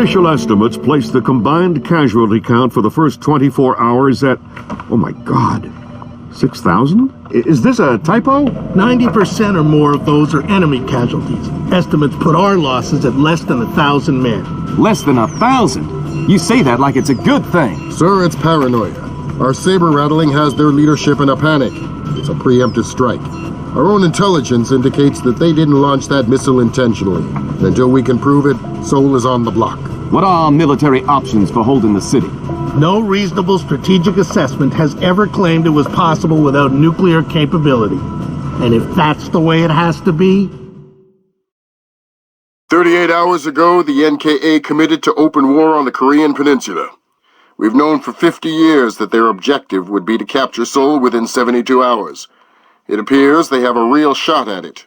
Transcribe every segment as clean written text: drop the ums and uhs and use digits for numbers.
Official estimates place the combined casualty count for the first 24 hours at, oh my God, 6,000? Is this a typo? 90% or more of those are enemy casualties. Estimates put our losses at less than 1,000 men. Less than 1,000? You say that like it's a good thing. Sir, it's paranoia. Our saber rattling has their leadership in a panic. It's a preemptive strike. Our own intelligence indicates that they didn't launch that missile intentionally. Until we can prove it, Seoul is on the block. What are our military options for holding the city? No reasonable strategic assessment has ever claimed it was possible without nuclear capability. And if that's the way it has to be... 38 hours ago, the NKA committed to open war on the Korean Peninsula. We've known for 50 years that their objective would be to capture Seoul within 72 hours. It appears they have a real shot at it.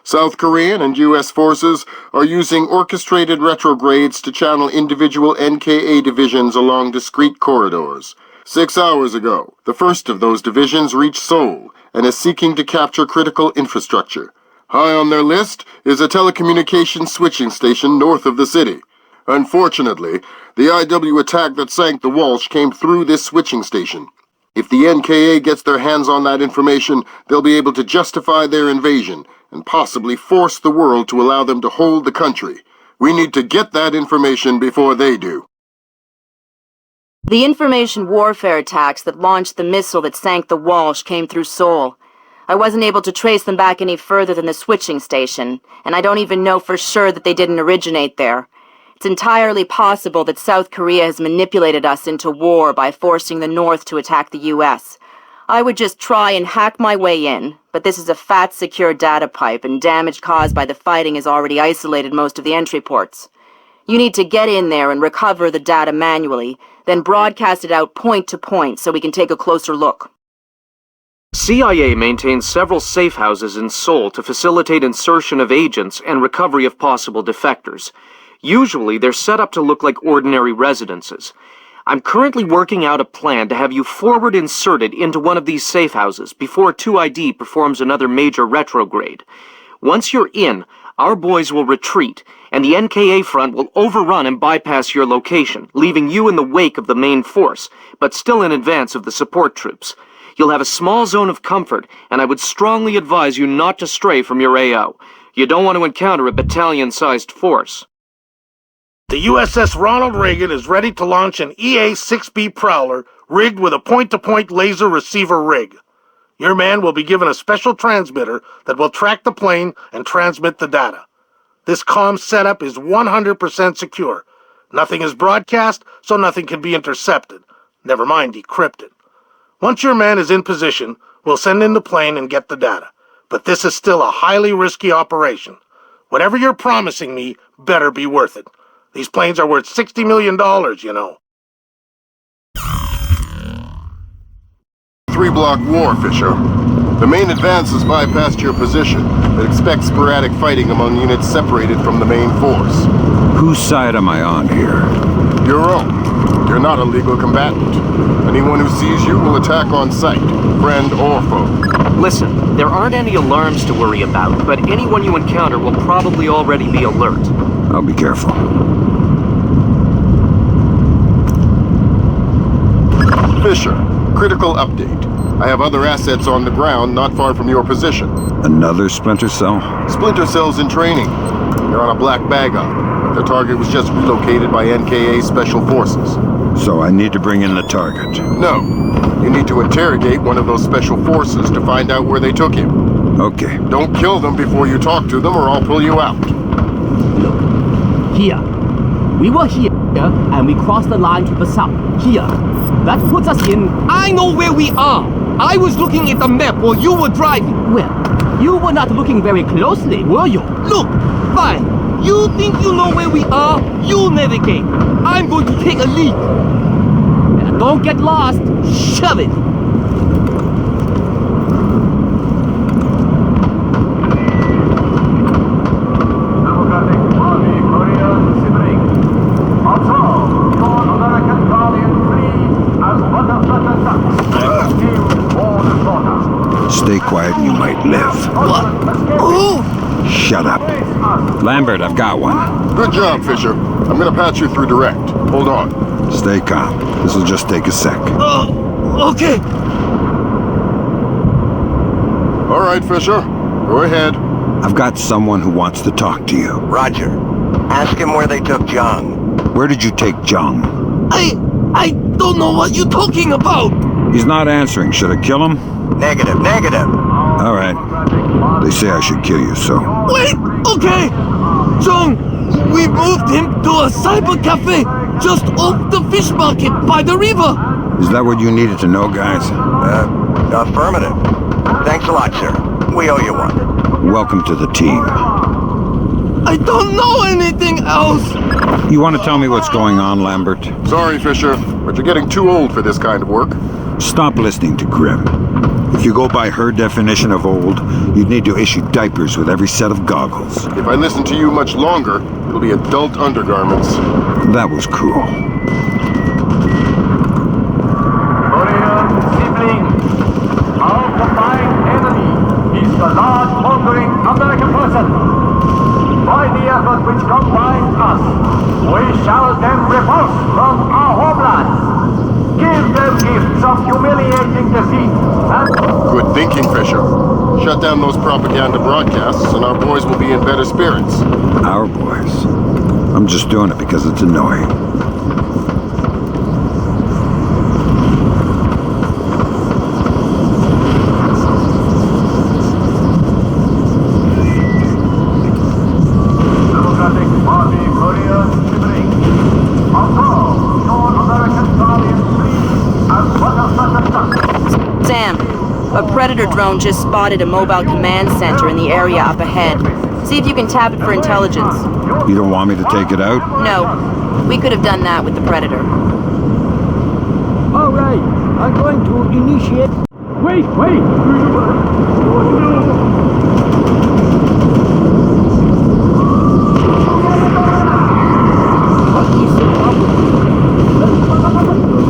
South Korean and U.S. forces are using orchestrated retrogrades to channel individual NKA divisions along discrete corridors. 6 hours ago, the first of those divisions reached Seoul and is seeking to capture critical infrastructure. High on their list is a telecommunications switching station north of the city. Unfortunately, the IW attack that sank the Walsh came through this switching station. If the NKA gets their hands on that information, they'll be able to justify their invasion and possibly force the world to allow them to hold the country. We need to get that information before they do. The information warfare attacks that launched the missile that sank the Walsh came through Seoul. I wasn't able to trace them back any further than the switching station, and I don't even know for sure that they didn't originate there. It's entirely possible that South Korea has manipulated us into war by forcing the North to attack the U.S. I would just try and hack my way in, but this is a fat, secure data pipe, and damage caused by the fighting has already isolated most of the entry ports. You need to get in there and recover the data manually, then broadcast it out point to point so we can take a closer look. CIA maintains several safe houses in Seoul to facilitate insertion of agents and recovery of possible defectors. Usually, they're set up to look like ordinary residences. I'm currently working out a plan to have you forward inserted into one of these safe houses before 2ID performs another major retrograde. Once you're in, our boys will retreat, and the NKA front will overrun and bypass your location, leaving you in the wake of the main force, but still in advance of the support troops. You'll have a small zone of comfort, and I would strongly advise you not to stray from your AO. You don't want to encounter a battalion-sized force. The USS Ronald Reagan is ready to launch an EA-6B Prowler rigged with a point-to-point laser receiver rig. Your man will be given a special transmitter that will track the plane and transmit the data. This comm setup is 100% secure. Nothing is broadcast, so nothing can be intercepted. Never mind decrypted. Once your man is in position, we'll send in the plane and get the data. But this is still a highly risky operation. Whatever you're promising me better be worth it. These planes are worth $60 million, you know. 3-block war, Fisher. The main advance has bypassed your position, but expect sporadic fighting among units separated from the main force. Whose side am I on here? Your own. You're not a legal combatant. Anyone who sees you will attack on sight, friend or foe. Listen, there aren't any alarms to worry about, but anyone you encounter will probably already be alert. I'll be careful. Fisher, critical update. I have other assets on the ground not far from your position. Another Splinter Cell? Splinter Cell's in training. They're on a black bag up, but the target was just relocated by NKA Special Forces. So I need to bring in the target? No. You need to interrogate one of those Special Forces to find out where they took him. Okay. Don't kill them before you talk to them or I'll pull you out. Look, here. We were here, and we crossed the line to the south. Here. That puts us in... I know where we are! I was looking at the map while you were driving. Well, you were not looking very closely, were you? Look, fine. You think you know where we are? You navigate. I'm going to take a lead. And don't get lost. Shove it. Stay quiet and you might live. What? Oh! Shut up. Lambert, I've got one. Good job, Fisher. I'm gonna patch you through direct. Hold on. Stay calm. This'll just take a sec. Okay. All right, Fisher. Go ahead. I've got someone who wants to talk to you. Roger. Ask him where they took John. Where did you take Jung? I don't know what you're talking about. He's not answering. Should I kill him? Negative. All right. They say I should kill you, so... Wait, okay. John, we moved him to a cyber cafe just off the fish market by the river. Is that what you needed to know, guys? Affirmative. Thanks a lot, sir. We owe you one. Welcome to the team. I don't know anything else. You want to tell me what's going on, Lambert? Sorry, Fisher, but you're getting too old for this kind of work. Stop listening to Grim. If you go by her definition of old, you'd need to issue diapers with every set of goggles. If I listen to you much longer, it'll be adult undergarments. That was cruel. Sibling, our combined enemy is the large conquering American person. By the effort which combines us, we shall then repulse from our homeland. Give them gifts of humiliating defeat and... Good thinking, Fisher. Shut down those propaganda broadcasts and our boys will be in better spirits. Our boys. I'm just doing it because it's annoying. Sam, a Predator drone just spotted a mobile command center in the area up ahead. See if you can tap it for intelligence. You don't want me to take it out? No, we could have done that with the Predator. All right, I'm going to initiate... Wait! What is the problem?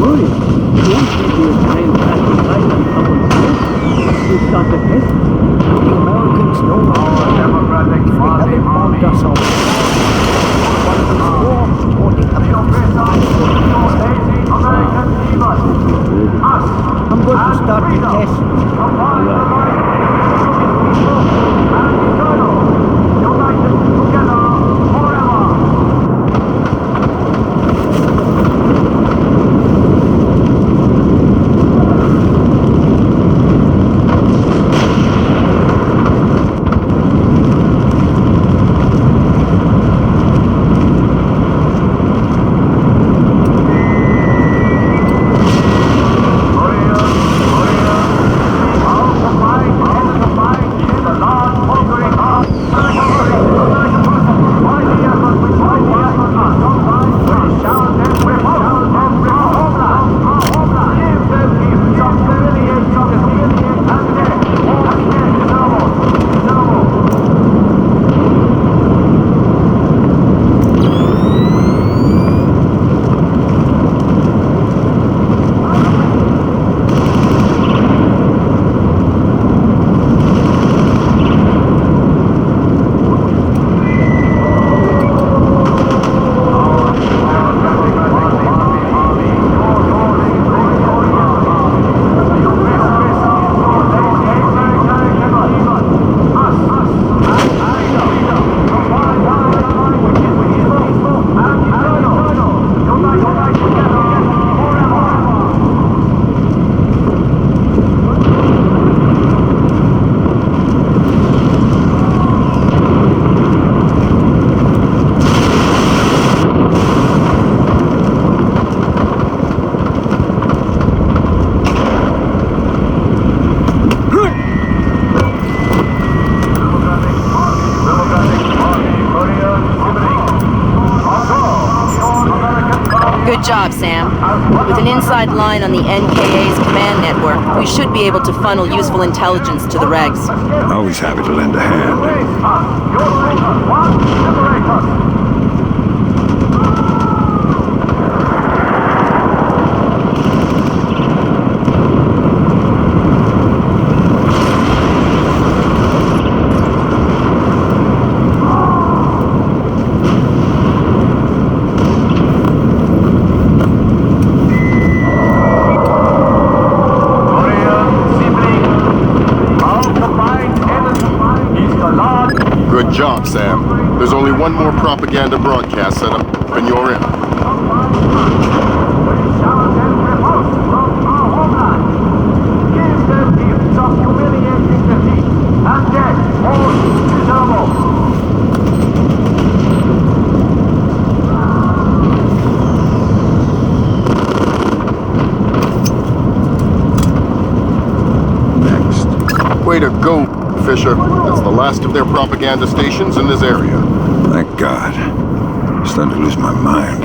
Worry. Don't think you're trying to advertise on someone's head. You've got the test. The Americans know Democratic if they Party haven't bombed Army. us already. One of these war supporting American American people. Us. I'm going to start the test. United together forever. Good job, Sam. With an inside line on the NKA's command network, we should be able to funnel useful intelligence to the regs. Always happy to lend a hand. one more propaganda broadcast set up on your end. We shall then repulse from our homeland. Give them gifts of humiliating defeat and death most miserable. Way to go, Fisher. That's the last of their propaganda stations in this area. Thank God. I'm starting to lose my mind.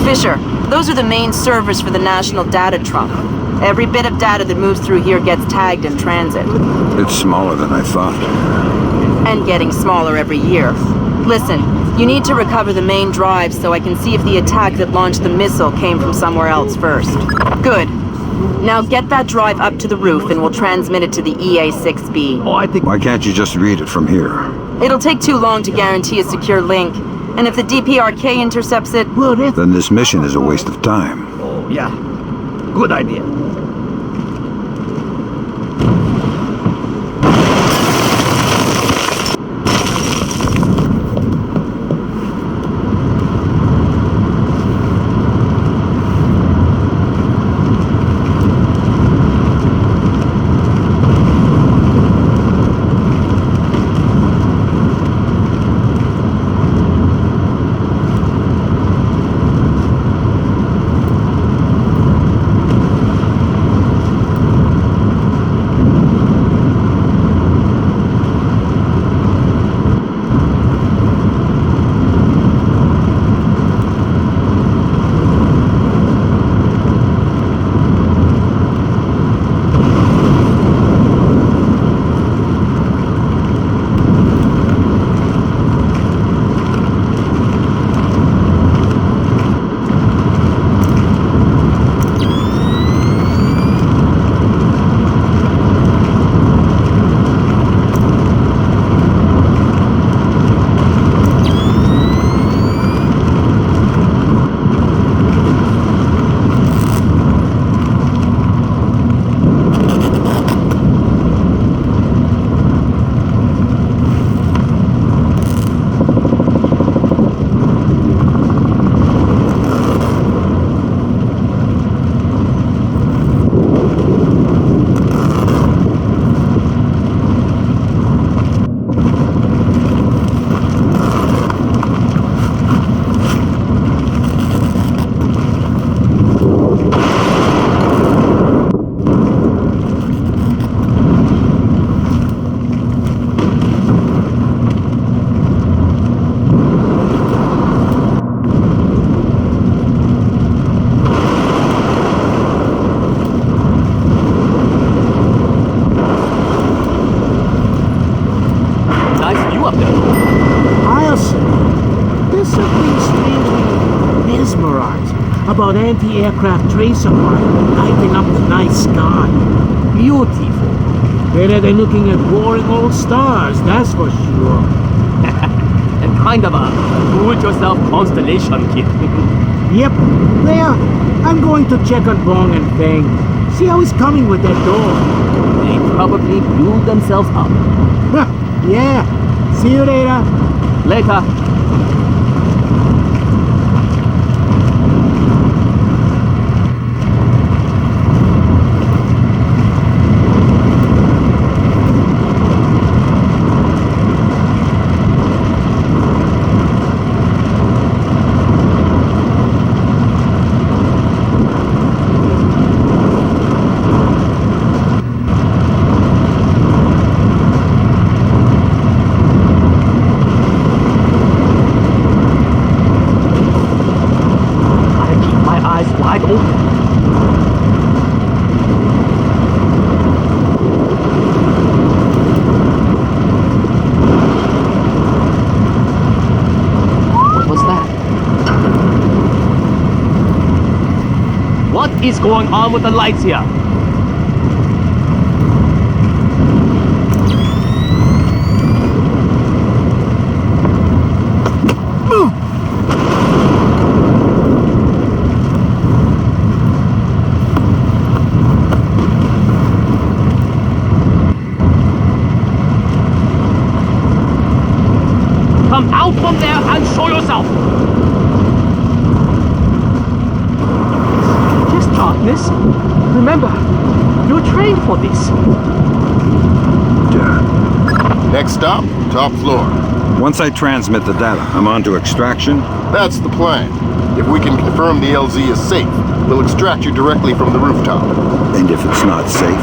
Fisher, those are the main servers for the National Data Trunk. Every bit of data that moves through here gets tagged in transit. It's smaller than I thought. And getting smaller every year. Listen, you need to recover the main drive so I can see if the attack that launched the missile came from somewhere else first. Good. Now get that drive up to the roof and we'll transmit it to the EA-6B. Oh, I think... Why can't you just read it from here? It'll take too long to guarantee a secure link. And if the DPRK intercepts it... Well, Then this mission is a waste of time. Oh, yeah. Good idea. About anti-aircraft tracer pilot lighting up the night sky. Beautiful. Better than looking at boring old stars, that's for sure. And kind of a do-it-yourself constellation kit. Yep. There. I'm going to check on Bong and Feng. See how he's coming with that door. They probably blew themselves up. Yeah. See you later. Later. is going on with the lights here? Come out from there and show yourself! Just darkness. Remember, you're trained for this. Next stop, top floor. Once I transmit the data, I'm on to extraction. That's the plan. If we can confirm the LZ is safe, we'll extract you directly from the rooftop. And if it's not safe?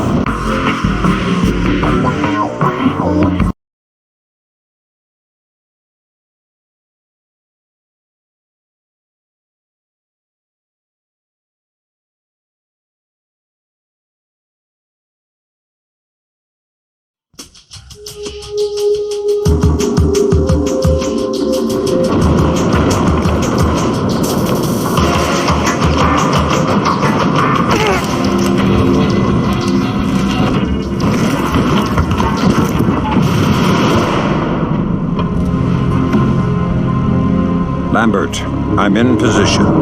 Lambert, I'm in position. Iron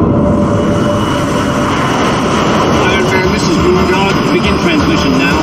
Man, this is Moondog. Begin transmission now.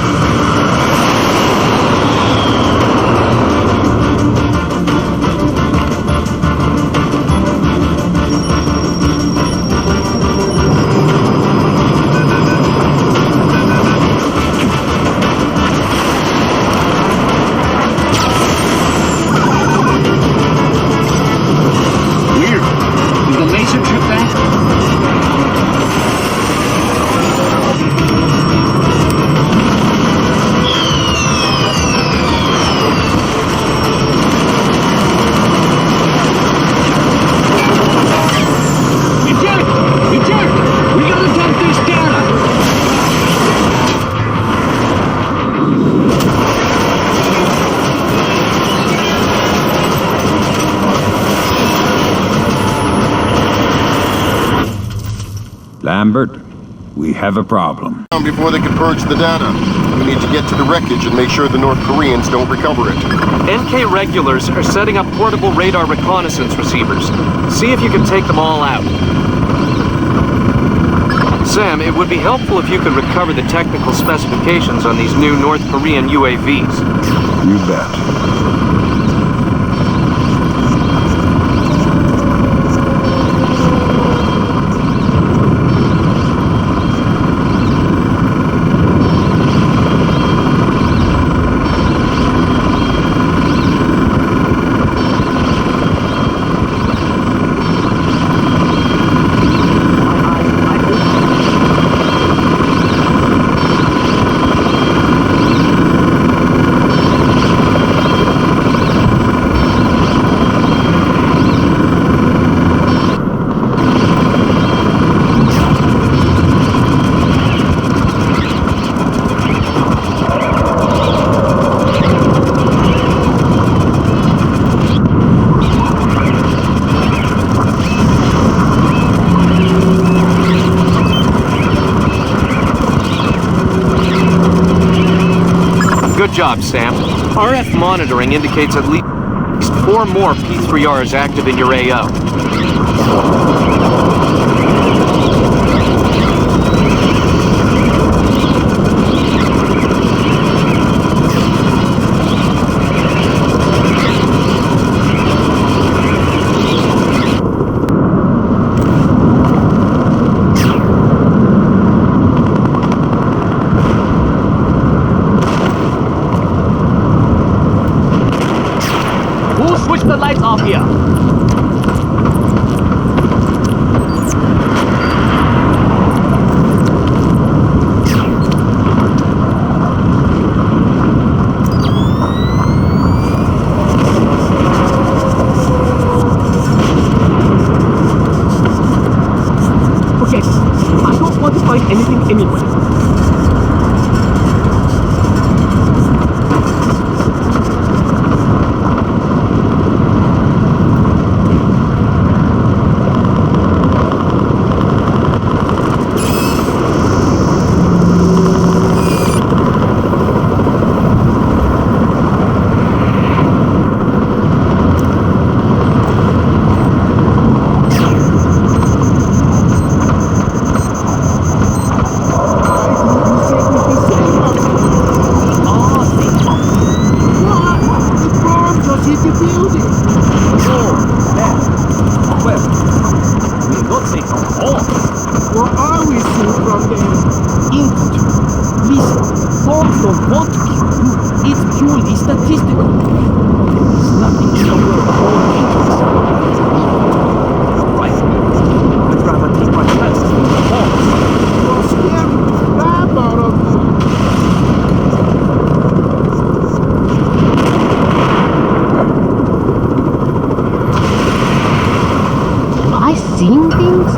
Lambert, we have a problem. Before they can purge the data, we need to get to the wreckage and make sure the North Koreans don't recover it. NK regulars are setting up portable radar reconnaissance receivers. See if you can take them all out. Sam, it would be helpful if you could recover the technical specifications on these new North Korean UAVs. You bet. Good job, Sam. RF monitoring indicates at least 4 more P3Rs active in your AO. Switch the lights off here. Okay, I don't want to find anything anyway. say some more. Well, I will sing from the Institute. Listen, bombs don't want to kill you. It's purely statistical. There's nothing in the world more dangerous. Right? I'd rather take my chances with the bombs. You're scaring the crap out of me. Am I seeing things?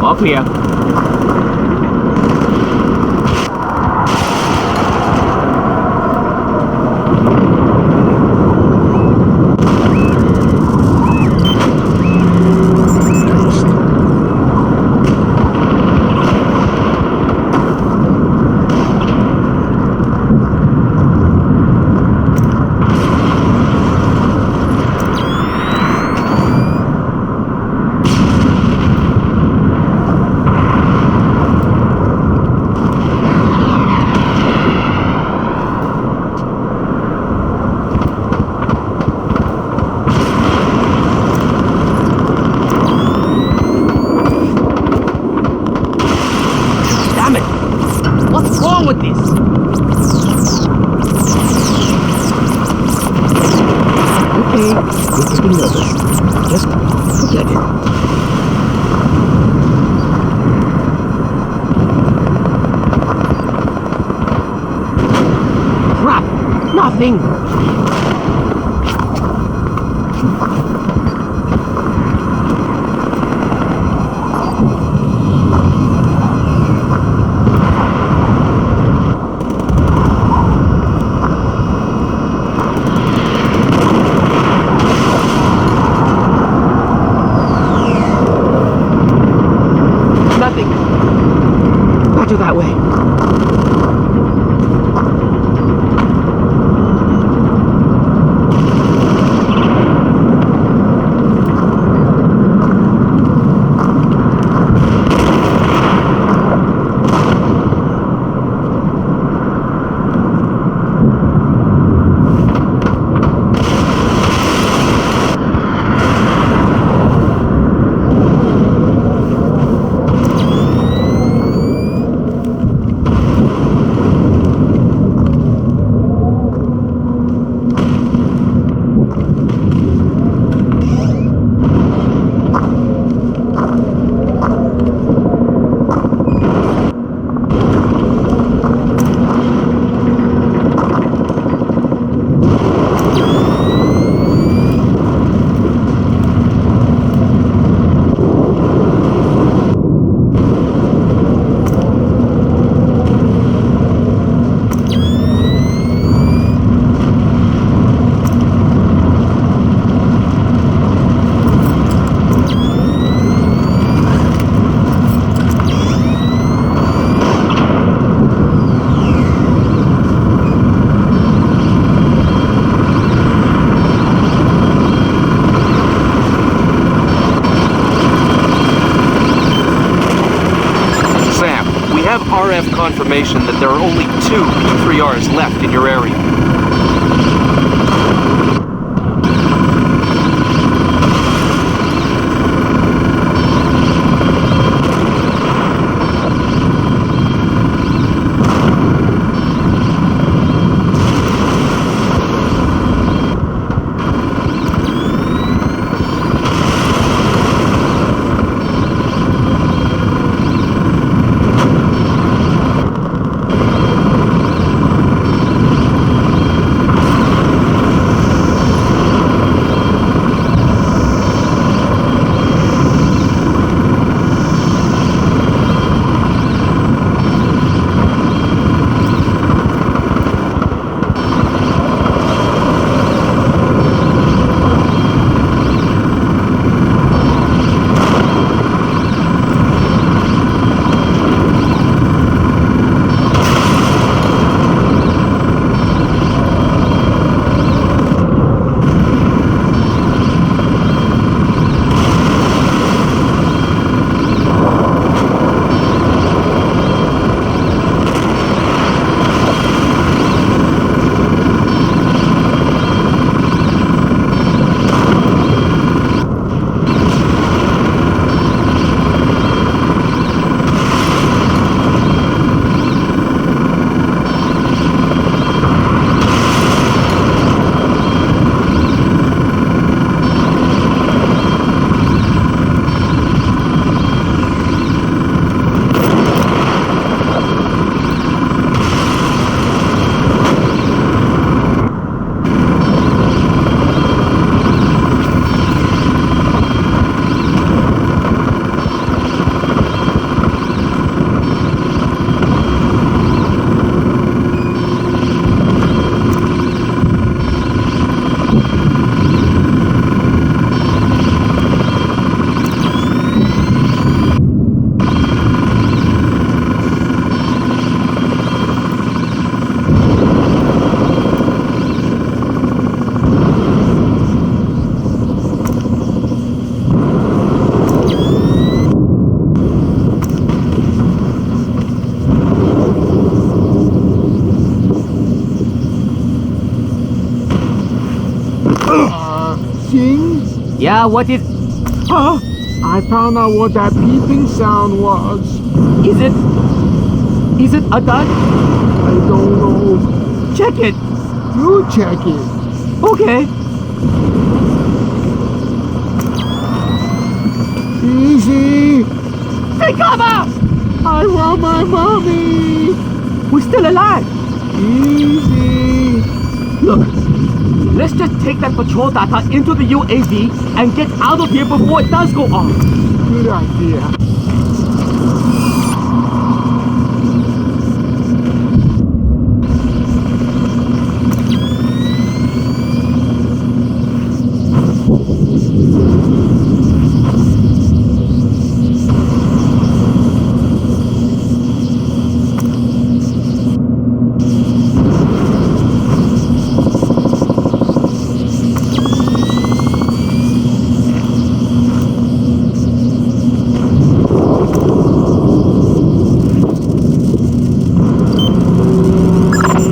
All clear. What's wrong with this? Okay, you're getting nervous. Just forget it. Crap! Nothing! Better that way. RF confirmation that there are only 2 P3Rs left in your area. Sing? Yeah, what is... Huh? I found out what that beeping sound was. Is it a gun? I don't know. Check it. You check it. Okay. Easy. Take cover! I want my mommy. We're still alive. Easy. Look, let's just take that patrol data into the UAV and get out of here before it does go off. Good idea.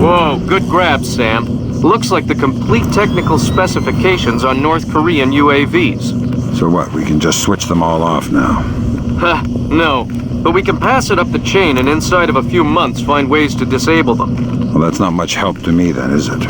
Whoa, good grab, Sam. Looks like the complete technical specifications on North Korean UAVs. So what, we can just switch them all off now? Ha, no. But we can pass it up the chain and inside of a few months find ways to disable them. Well, that's not much help to me then, is it?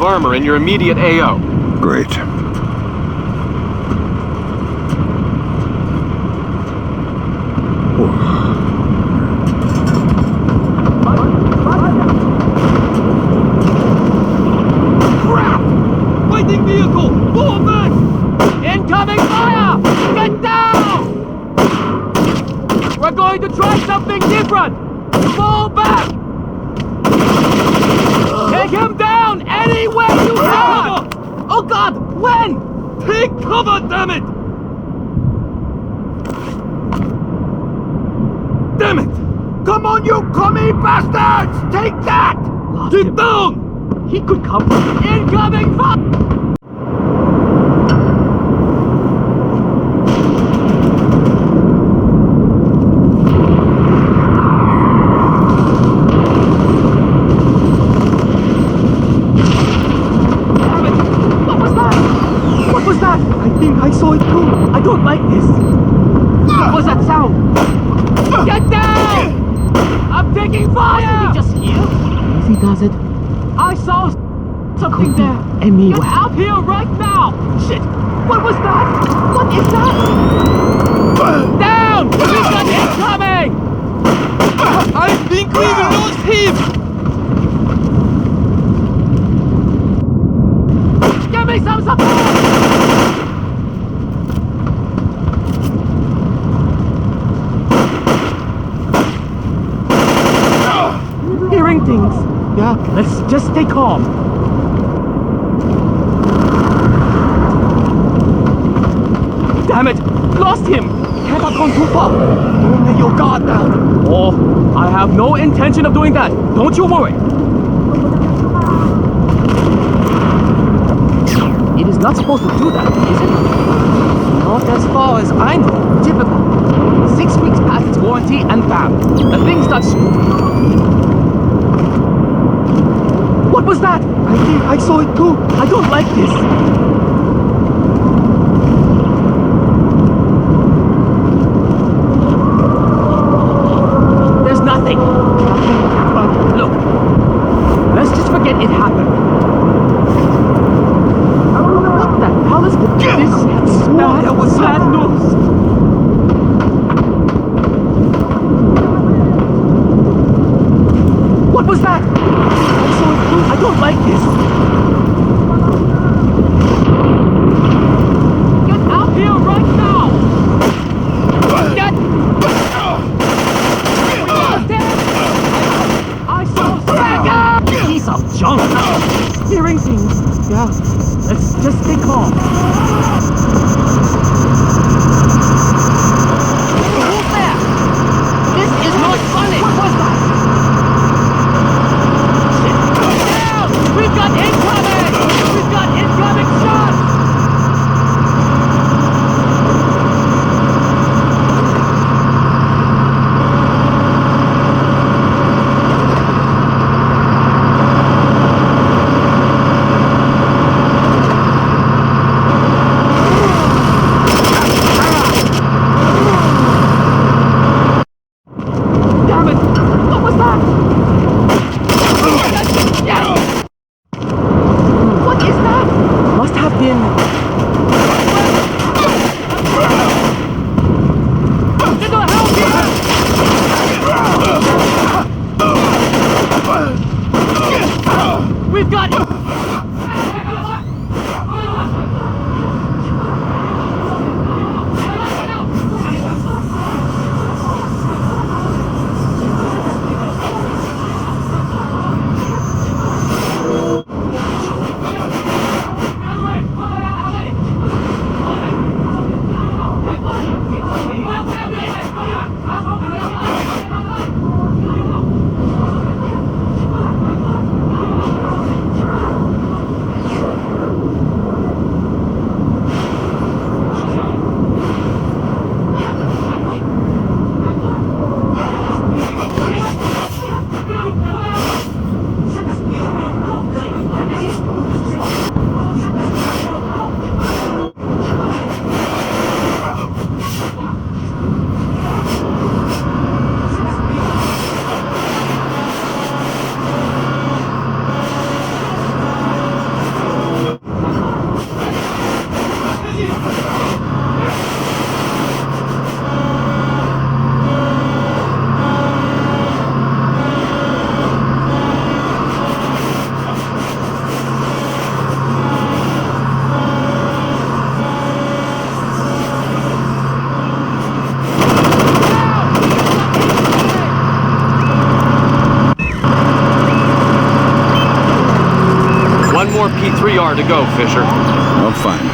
Armor in your immediate AO. Great. Crap! Fighting vehicle! Fall back! Incoming fire! Get down! We're going to try something different! Fall back! Take him down any way you can! Oh God, when? Take cover, damn it! Damn it! Come on, you commie bastards! Take that! Get down! He could come from incoming fire! that? I think I saw it too. I don't like this. What was that sound? Get down! I'm taking fire! Wasn't he just here? Easy does it. I saw something there. Anywhere. Get out here right now! Shit! What was that? What is that? Down! We've got incoming! I think we've lost him! Give me some support! Hearing things. Yeah, let's just stay calm. Damn it! Lost him! Can't have gone too far. Don't let your guard down. Oh, I have no intention of doing that. Don't you worry. It is not supposed to do that, is it? Not as far as I know. Typical. 6 weeks past its warranty and bam, the thing starts... What was that? I think I saw it too. I don't like this. There's nothing. Look. Let's just forget it happened. What the hell is this? That was bad news. What was that? I don't like this. Get out here right now! Get! I saw Stagger! Piece of junk! Hearing things. Yeah, let's just stay calm. Who's there? This is not funny! What was that? We've got incoming! We've got incoming shots! Damn it! What was that? Yes! What is that? Must have been... It'll help you! We've got... More P3R to go, Fisher. I'll find it.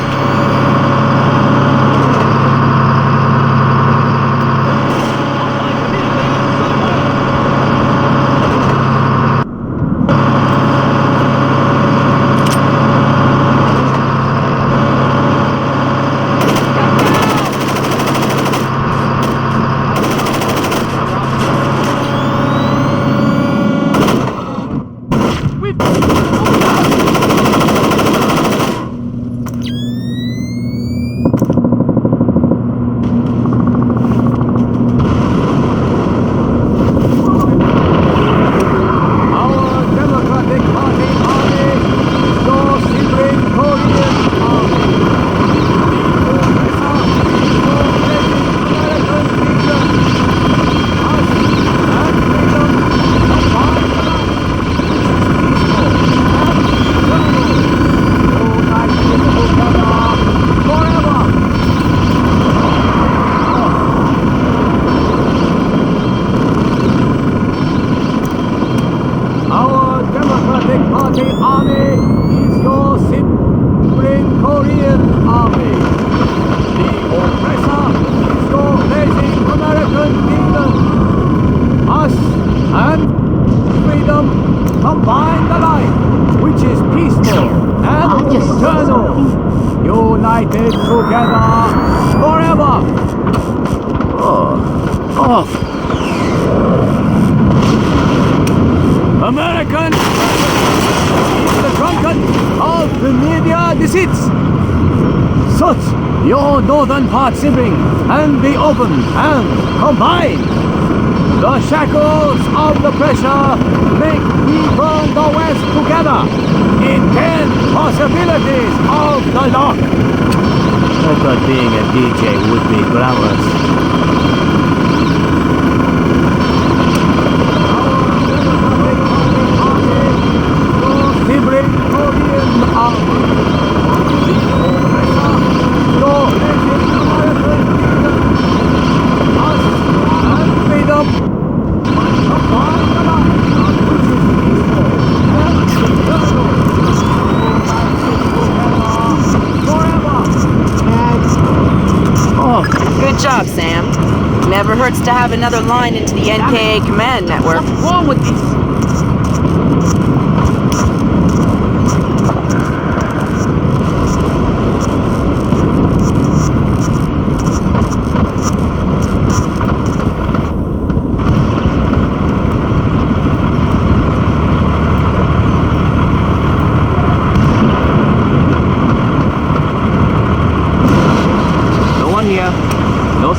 live together forever. American is the drunkard of the media deceits. Such your northern part sibling and be open and combine. The shackles of the pressure make we burn the West together in 10 possibilities of the lock. I thought being a DJ would be glamorous. Sibling Korean army. The oppressor, your legend American kingdom. Us and freedom. Good job, Sam. Never hurts to have another line into the NKA command network. What's wrong with this?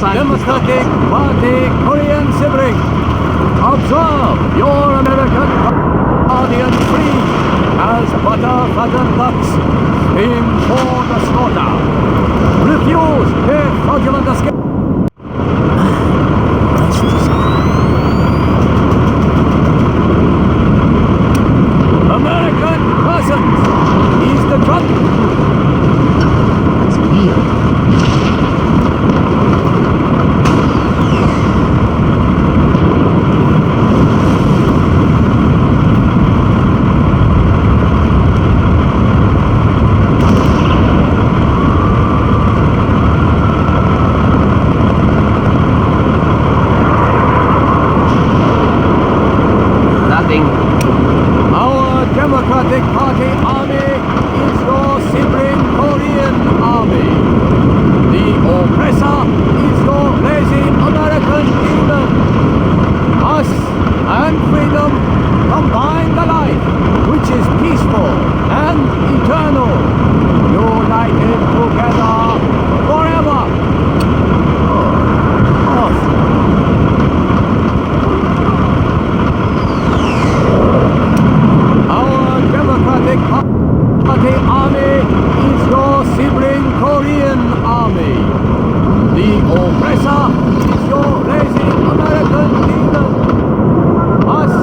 Democratic Party Korean sibling, observe your American guardian free as butter fattened ducks steam for the slaughter. Refuse their fraudulent escape. American persons is the drug. It's weird. Democratic Party Army is your sibling Korean Army. The oppressor is your lazy American kingdom. Us and freedom combine the life which is peaceful and eternal, united together forever. Democratic Party Army is your sibling Korean Army. The oppressor is your lazy American kingdom. Us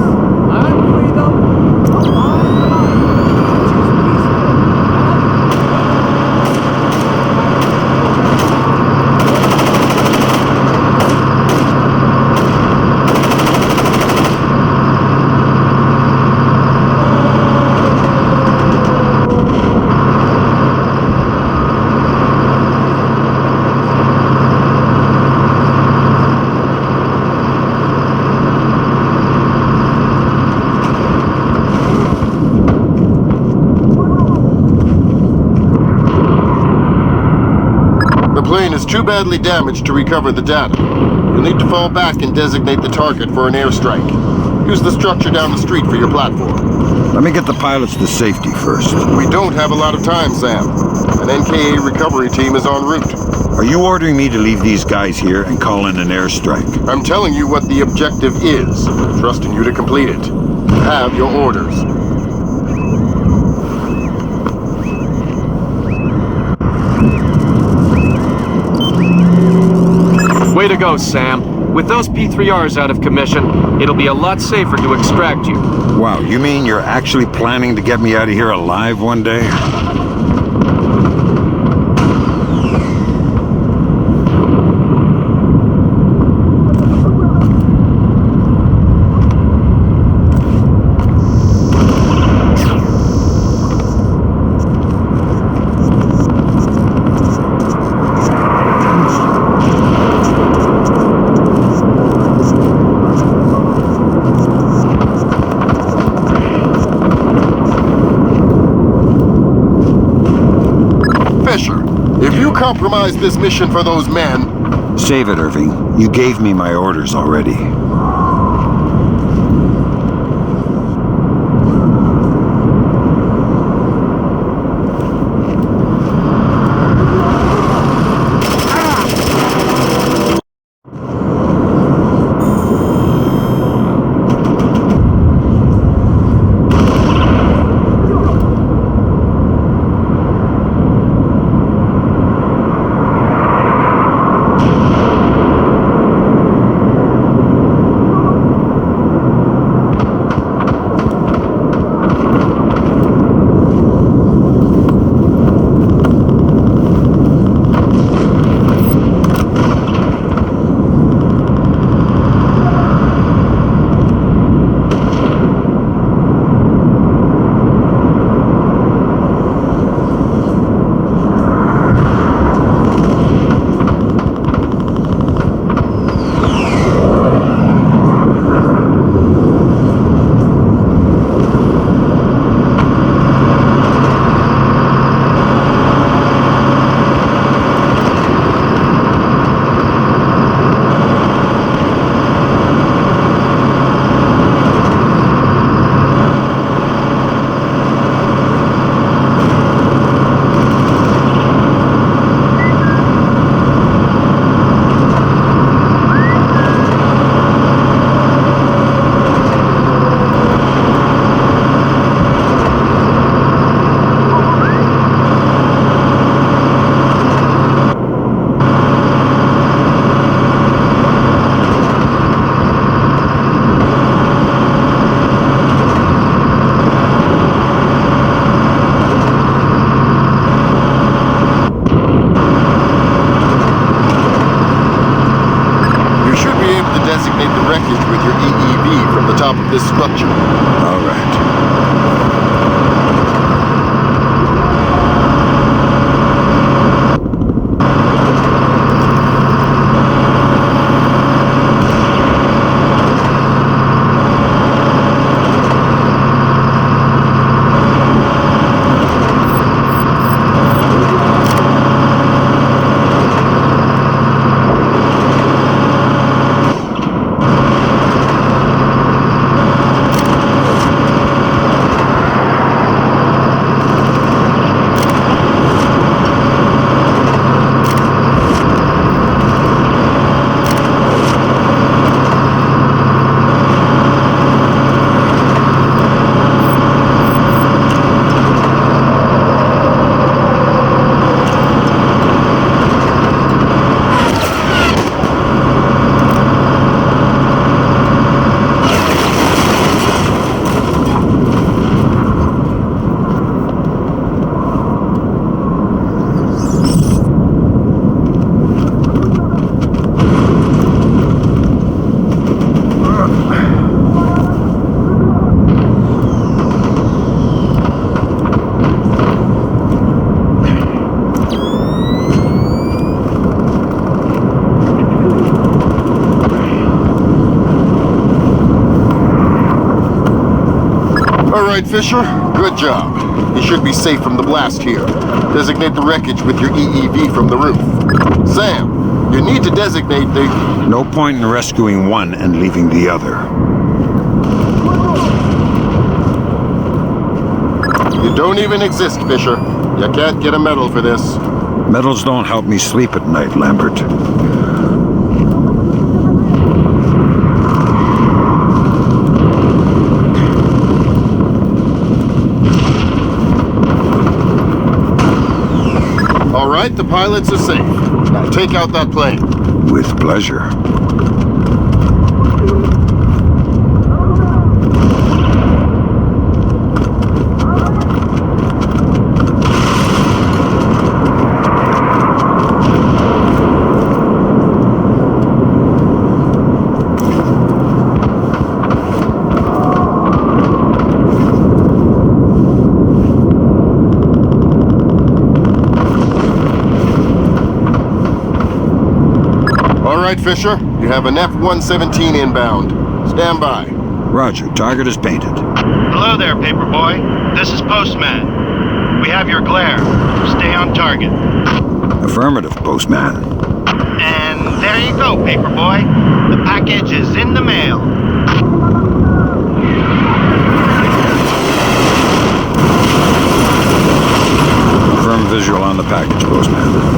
and freedom combine the life which is peaceful The plane is too badly damaged to recover the data. You'll need to fall back and designate the target for an airstrike. Use the structure down the street for your platform. Let me get the pilots to safety first. We don't have a lot of time, Sam. An NKA recovery team is en route. Are you ordering me to leave these guys here and call in an airstrike? I'm telling you what the objective is, trusting you to complete it. You have your orders. Way to go, Sam. With those P3Rs out of commission, it'll be a lot safer to extract you. Wow, you mean you're actually planning to get me out of here alive one day? compromise this mission for those men? Save it, Irving. You gave me my orders already. This structure. All right. Fisher, good job. You should be safe from the blast here. Designate the wreckage with your EEV from the roof. Sam, you need to designate the... No point in rescuing one and leaving the other. You don't even exist, Fisher. You can't get a medal for this. Medals don't help me sleep at night, Lambert. All right, the pilots are safe. Now take out that plane. With pleasure. Fisher, you have an F-117 inbound. Stand by. Roger. Target is painted. Hello there, Paperboy. This is Postman. We have your glare. Stay on target. Affirmative, Postman. And there you go, Paperboy. The package is in the mail. Confirm visual on the package, Postman.